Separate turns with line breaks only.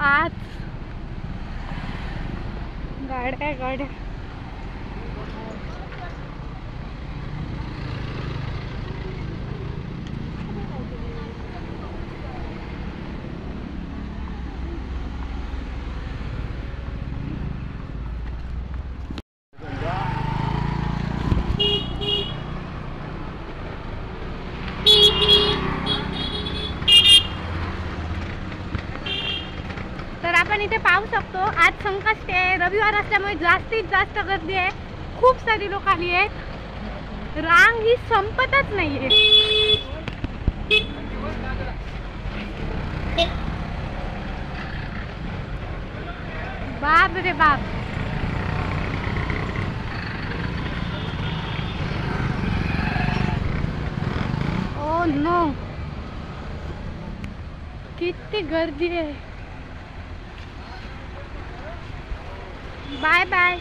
आज गाड्या गाड्या आपण इथे पाहू शकतो। आज संकष्टी आहे, रविवार असल्यामुळे जास्तीत जास्त गर्दी आहे। खूप सारी लोक आली आहेत, रांग ही संपतच नाहीये। बाप रे बाप, ओ नो, किती गर्दी आहे। Bye bye.